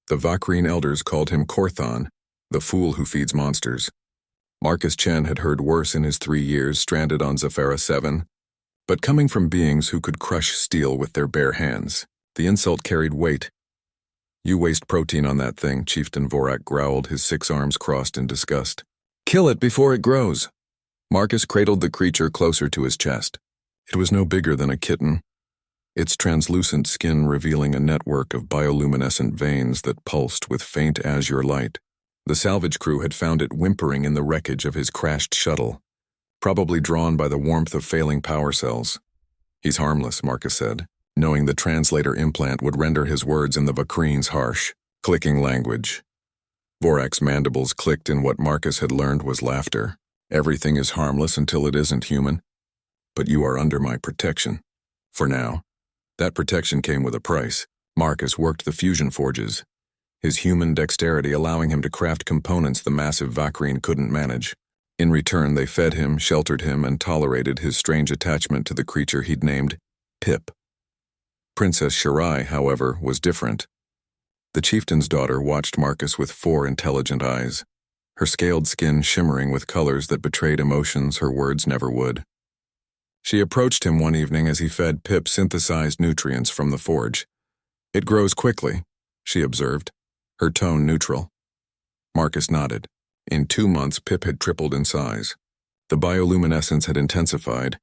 The Vakrine elders called him Korthon, the fool who feeds monsters. Marcus Chen had heard worse in his 3 years stranded on Zephyra 7, but coming from beings who could crush steel with their bare hands, the insult carried weight. "You waste protein on that thing," Chieftain Vorak growled, his 6 arms crossed in disgust. "Kill it before it grows." Marcus cradled the creature closer to his chest. It was no bigger than a kitten, its translucent skin revealing a network of bioluminescent veins that pulsed with faint azure light. The salvage crew had found it whimpering in the wreckage of his crashed shuttle, probably drawn by the warmth of failing power cells. "He's harmless," Marcus said, knowing the translator implant would render his words in the Vakrine's harsh, clicking language. Vorak's mandibles clicked in what Marcus had learned was laughter. "Everything is harmless until it isn't human. But you are under my protection. For now." That protection came with a price. Marcus worked the fusion forges, his human dexterity allowing him to craft components the massive Vakrine couldn't manage. In return, they fed him, sheltered him, and tolerated his strange attachment to the creature he'd named Pip. Princess Shirai, however, was different. The chieftain's daughter watched Marcus with 4 intelligent eyes, her scaled skin shimmering with colors that betrayed emotions her words never would. She approached him one evening as he fed Pip synthesized nutrients from the forge. "It grows quickly," she observed, her tone neutral. Marcus nodded. In 2 months, Pip had tripled in size. The bioluminescence had intensified,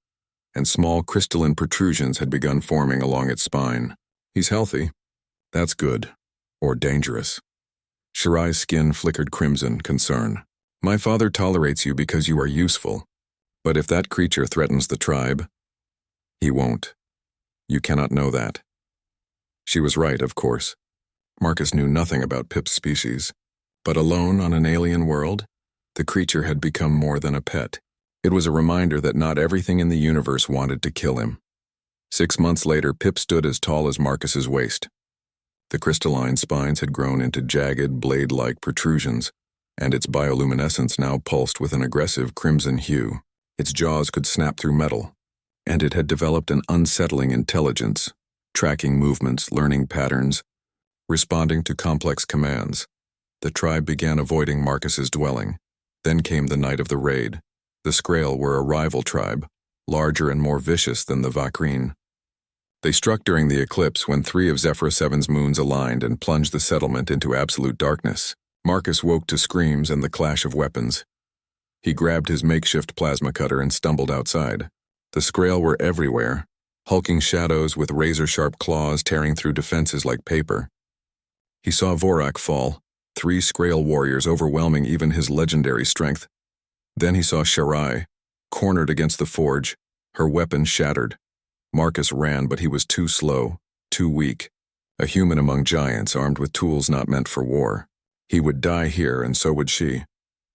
and small crystalline protrusions had begun forming along its spine. "He's healthy. That's good. Or dangerous." Shirai's skin flickered crimson, concern. "My father tolerates you because you are useful. But if that creature threatens the tribe, he won't. You cannot know that." She was right, of course. Marcus knew nothing about Pip's species. But alone on an alien world, the creature had become more than a pet. It was a reminder that not everything in the universe wanted to kill him. 6 months later, Pip stood as tall as Marcus's waist. The crystalline spines had grown into jagged, blade-like protrusions, and its bioluminescence now pulsed with an aggressive crimson hue. Its jaws could snap through metal, and it had developed an unsettling intelligence, tracking movements, learning patterns, responding to complex commands. The tribe began avoiding Marcus's dwelling. Then came the night of the raid. The Skrael were a rival tribe, larger and more vicious than the Vakrine. They struck during the eclipse when 3 of Zephyr 7's moons aligned and plunged the settlement into absolute darkness. Marcus woke to screams and the clash of weapons. He grabbed his makeshift plasma cutter and stumbled outside. The Skrael were everywhere, hulking shadows with razor-sharp claws tearing through defenses like paper. He saw Vorak fall, 3 Skrael warriors overwhelming even his legendary strength. Then he saw Shirai, cornered against the forge, her weapon shattered. Marcus ran, but he was too slow, too weak. A human among giants armed with tools not meant for war. He would die here, and so would she.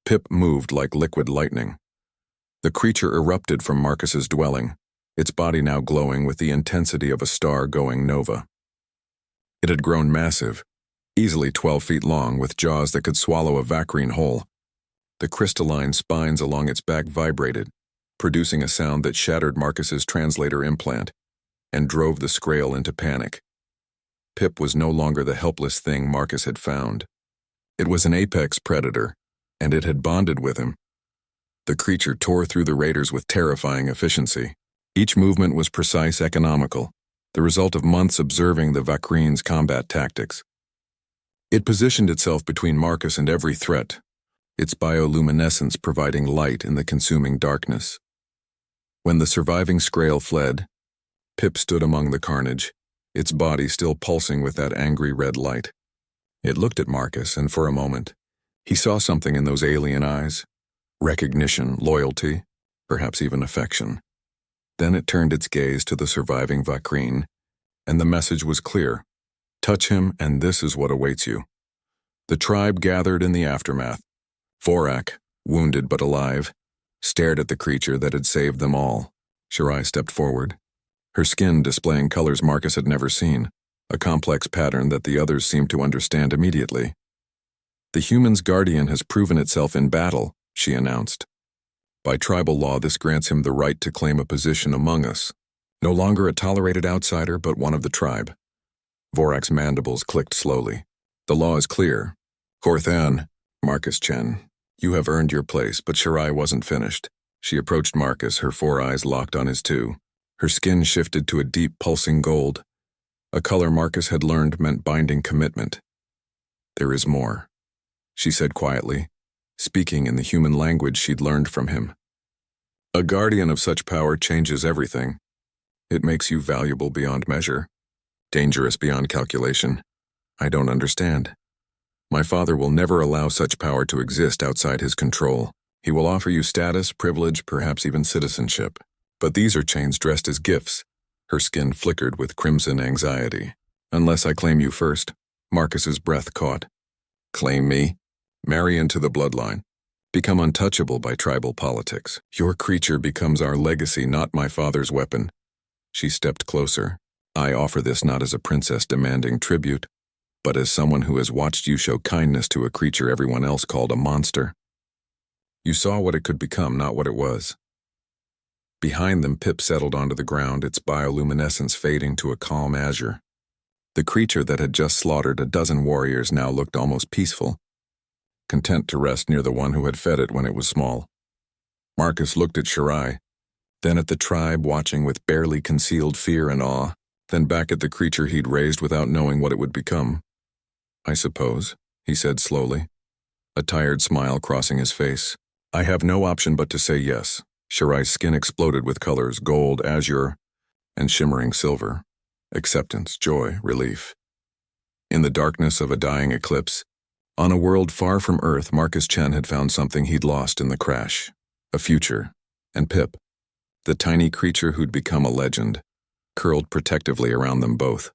Pip moved like liquid lightning. The creature erupted from Marcus's dwelling, its body now glowing with the intensity of a star going nova. It had grown massive, easily 12 feet long, with jaws that could swallow a Vakrine whole. The crystalline spines along its back vibrated, producing a sound that shattered Marcus's translator implant and drove the Skrael into panic. Pip was no longer the helpless thing Marcus had found. It was an apex predator, and it had bonded with him. The creature tore through the raiders with terrifying efficiency. Each movement was precise, economical, the result of months observing the Vakrine's combat tactics. It positioned itself between Marcus and every threat, its bioluminescence providing light in the consuming darkness. When the surviving Skrael fled, Pip stood among the carnage, its body still pulsing with that angry red light. It looked at Marcus, and for a moment, he saw something in those alien eyes. Recognition, loyalty, perhaps even affection. Then it turned its gaze to the surviving Vakrine, and the message was clear. Touch him, and this is what awaits you. The tribe gathered in the aftermath. Vorak, wounded but alive, stared at the creature that had saved them all. Shirai stepped forward, her skin displaying colors Marcus had never seen, a complex pattern that the others seemed to understand immediately. "The human's guardian has proven itself in battle," she announced. "By tribal law, this grants him the right to claim a position among us. No longer a tolerated outsider, but one of the tribe." Vorak's mandibles clicked slowly. The law is clear. Corthan, Marcus Chen, you have earned your place, but Shirai wasn't finished. She approached Marcus, her 4 eyes locked on his 2. Her skin shifted to a deep, pulsing gold, a color Marcus had learned meant binding commitment. There is more, she said quietly, speaking in the human language she'd learned from him. A guardian of such power changes everything. It makes you valuable beyond measure, dangerous beyond calculation. I don't understand. My father will never allow such power to exist outside his control. He will offer you status, privilege, perhaps even citizenship. But these are chains dressed as gifts. Her skin flickered with crimson anxiety. Unless I claim you first. Marcus's breath caught. Claim me? Marry into the bloodline. Become untouchable by tribal politics. Your creature becomes our legacy, not my father's weapon. She stepped closer. I offer this not as a princess demanding tribute, but as someone who has watched you show kindness to a creature everyone else called a monster. You saw what it could become, not what it was. Behind them, Pip settled onto the ground, its bioluminescence fading to a calm azure. The creature that had just slaughtered a dozen warriors now looked almost peaceful, content to rest near the one who had fed it when it was small. Marcus looked at Shirai, then at the tribe, watching with barely concealed fear and awe, then back at the creature he'd raised without knowing what it would become. I suppose, he said slowly, a tired smile crossing his face. I have no option but to say yes. Shirai's skin exploded with colors, gold, azure, and shimmering silver. Acceptance, joy, relief. In the darkness of a dying eclipse, on a world far from Earth, Marcus Chen had found something he'd lost in the crash. A future. And Pip, the tiny creature who'd become a legend, curled protectively around them both.